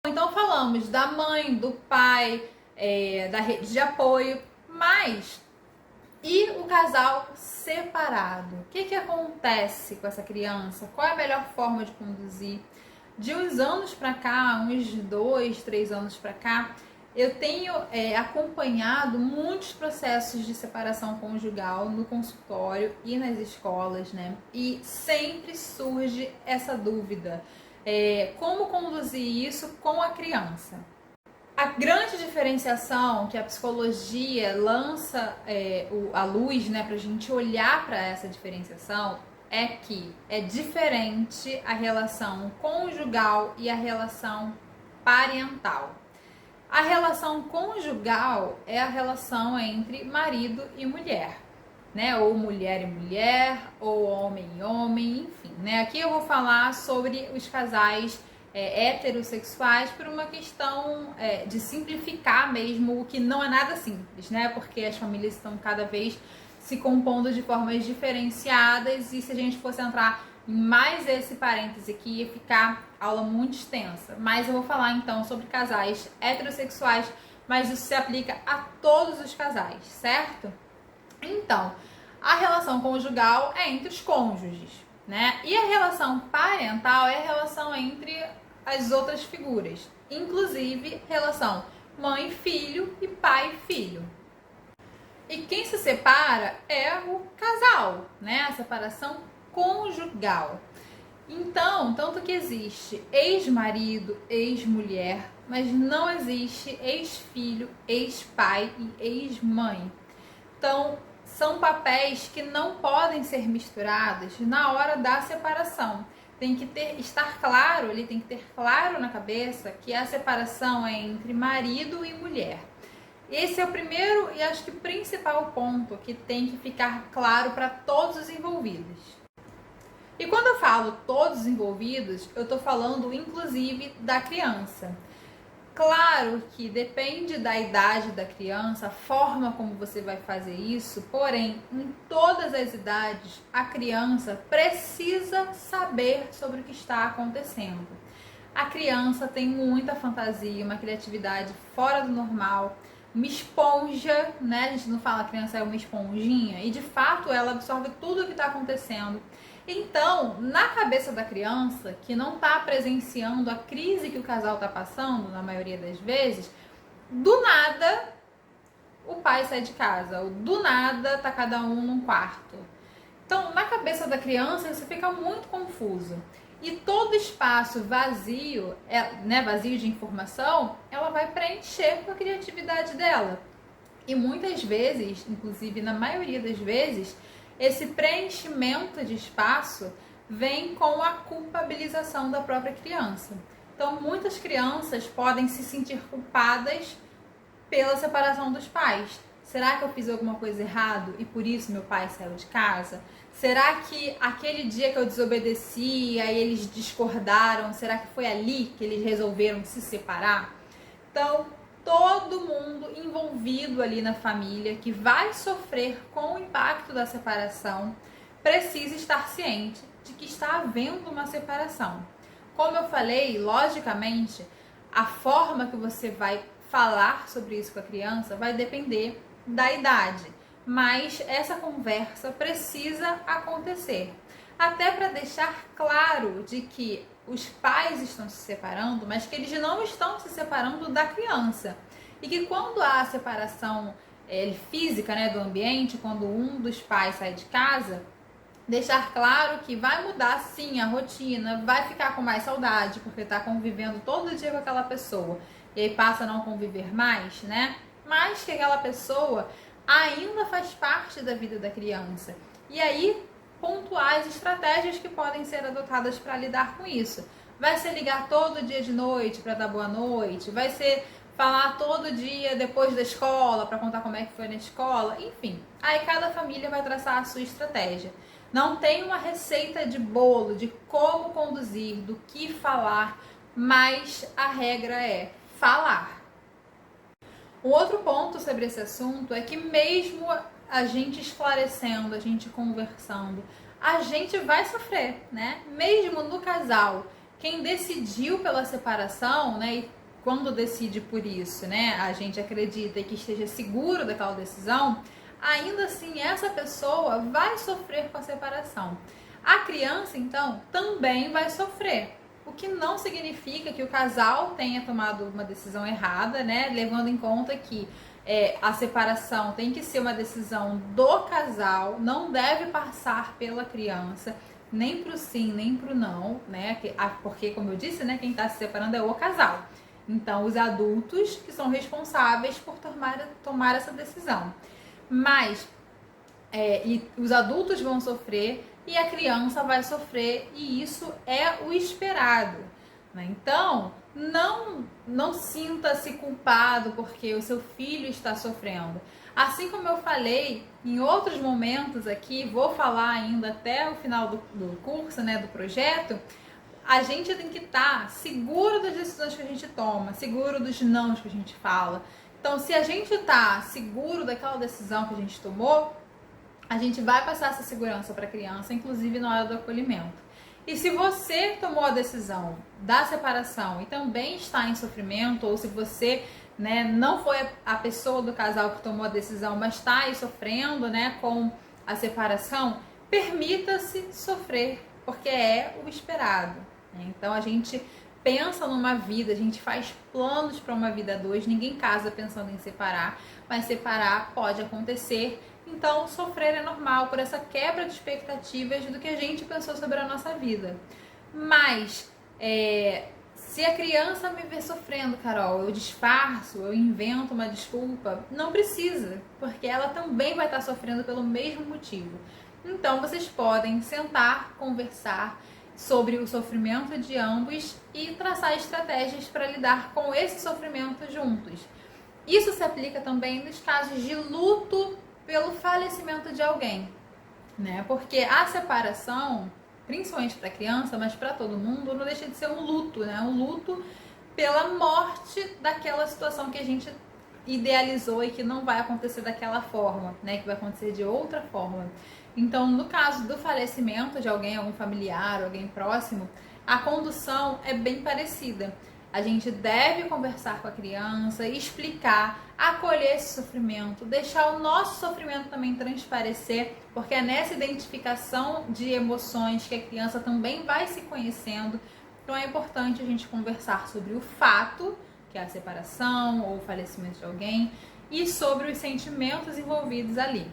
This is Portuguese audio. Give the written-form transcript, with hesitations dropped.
Então falamos da mãe, do pai, da rede de apoio, mas e o casal separado? O que acontece com essa criança? Qual é a melhor forma de conduzir? De uns anos para cá, uns 2, 3 anos para cá, eu tenho acompanhado muitos processos de separação conjugal no consultório e nas escolas, né? E sempre surge essa dúvida. Como conduzir isso com a criança? A grande diferenciação que a psicologia lança à luz, né, para a gente olhar para essa diferenciação, é que é diferente a relação conjugal e a relação parental. A relação conjugal é a relação entre marido e mulher, né? Ou mulher e mulher, ou homem e homem, enfim, né? Aqui eu vou falar sobre os casais heterossexuais por uma questão de simplificar mesmo o que não é nada simples, né? Porque as famílias estão cada vez se compondo de formas diferenciadas e se a gente fosse entrar em mais esse parêntese aqui ia ficar aula muito extensa. Mas eu vou falar então sobre casais heterossexuais, mas isso se aplica a todos os casais, certo? Então, a relação conjugal é entre os cônjuges, né? E a relação parental é a relação entre as outras figuras, inclusive relação mãe-filho e pai-filho. E quem se separa é o casal, né? A separação conjugal. Então, tanto que existe ex-marido, ex-mulher, mas não existe ex-filho, ex-pai e ex-mãe. Então, são papéis que não podem ser misturados na hora da separação. Tem que estar claro, ele tem que ter claro na cabeça que a separação é entre marido e mulher. Esse é o primeiro e acho que principal ponto que tem que ficar claro para todos os envolvidos. E quando eu falo todos os envolvidos, eu estou falando inclusive da criança. Claro que depende da idade da criança, a forma como você vai fazer isso, porém, em todas as idades, a criança precisa saber sobre o que está acontecendo. A criança tem muita fantasia, uma criatividade fora do normal, uma esponja, né? A gente não fala que a criança é uma esponjinha, e de fato ela absorve tudo o que está acontecendo. Então, na cabeça da criança, que não está presenciando a crise que o casal está passando, na maioria das vezes, do nada o pai sai de casa, ou do nada tá cada um num quarto. Então, na cabeça da criança, isso fica muito confuso. E todo espaço vazio, vazio de informação, ela vai preencher com a criatividade dela. E muitas vezes, inclusive na maioria das vezes, esse preenchimento de espaço vem com a culpabilização da própria criança. Então, muitas crianças podem se sentir culpadas pela separação dos pais. Será que eu fiz alguma coisa errada e por isso meu pai saiu de casa? Será que aquele dia que eu desobedeci, aí eles discordaram, será que foi ali que eles resolveram se separar? Então, todo mundo envolvido ali na família que vai sofrer com o impacto da separação precisa estar ciente de que está havendo uma separação. Como eu falei, logicamente, a forma que você vai falar sobre isso com a criança vai depender da idade, mas essa conversa precisa acontecer, até para deixar claro de que os pais estão se separando, mas que eles não estão se separando da criança. E que quando há a separação física, né, do ambiente, quando um dos pais sai de casa, deixar claro que vai mudar sim a rotina, vai ficar com mais saudade, porque está convivendo todo dia com aquela pessoa, e aí passa a não conviver mais, né? Mas que aquela pessoa ainda faz parte da vida da criança. E aí, pontuais estratégias que podem ser adotadas para lidar com isso. Vai ser ligar todo dia de noite para dar boa noite, vai ser falar todo dia depois da escola para contar como é que foi na escola, enfim. Aí cada família vai traçar a sua estratégia. Não tem uma receita de bolo de como conduzir, do que falar, mas a regra é falar. Um outro ponto sobre esse assunto é que mesmo a gente esclarecendo, a gente conversando, a gente vai sofrer, né? Mesmo no casal, quem decidiu pela separação, né, e quando decide por isso, né, a gente acredita que esteja seguro daquela decisão, ainda assim essa pessoa vai sofrer com a separação. A criança, então, também vai sofrer. O que não significa que o casal tenha tomado uma decisão errada, né? Levando em conta que a separação tem que ser uma decisão do casal, não deve passar pela criança, nem pro sim, nem pro não, né? Porque, como eu disse, né, quem está se separando é o casal. Então, os adultos que são responsáveis por tomar essa decisão. Mas e os adultos vão sofrer e a criança vai sofrer, e isso é o esperado, né? Então, não sinta-se culpado porque o seu filho está sofrendo. Assim como eu falei em outros momentos aqui, vou falar ainda até o final do curso, né, do projeto, a gente tem que estar seguro das decisões que a gente toma, seguro dos nãos que a gente fala. Então, se a gente está seguro daquela decisão que a gente tomou, a gente vai passar essa segurança para a criança, inclusive na hora do acolhimento. E se você tomou a decisão da separação e também está em sofrimento, ou se você, né, não foi a pessoa do casal que tomou a decisão, mas está aí sofrendo, né, com a separação, permita-se sofrer, porque é o esperado, né? Então a gente pensa numa vida, a gente faz planos para uma vida a dois, ninguém casa pensando em separar, mas separar pode acontecer. Então, sofrer é normal por essa quebra de expectativas do que a gente pensou sobre a nossa vida. Mas, se a criança me vê sofrendo, Carol, eu disfarço, eu invento uma desculpa, não precisa, porque ela também vai estar sofrendo pelo mesmo motivo. Então, vocês podem sentar, conversar sobre o sofrimento de ambos e traçar estratégias para lidar com esse sofrimento juntos. Isso se aplica também nos casos de luto pelo falecimento de alguém, né? Porque a separação, principalmente para criança, mas para todo mundo, não deixa de ser um luto, né? Um luto pela morte daquela situação que a gente idealizou e que não vai acontecer daquela forma, né? Que vai acontecer de outra forma. Então, no caso do falecimento de alguém, algum familiar, alguém próximo, a condução é bem parecida. A gente deve conversar com a criança, explicar, acolher esse sofrimento, deixar o nosso sofrimento também transparecer, porque é nessa identificação de emoções que a criança também vai se conhecendo. Então é importante a gente conversar sobre o fato, que é a separação ou o falecimento de alguém, e sobre os sentimentos envolvidos ali.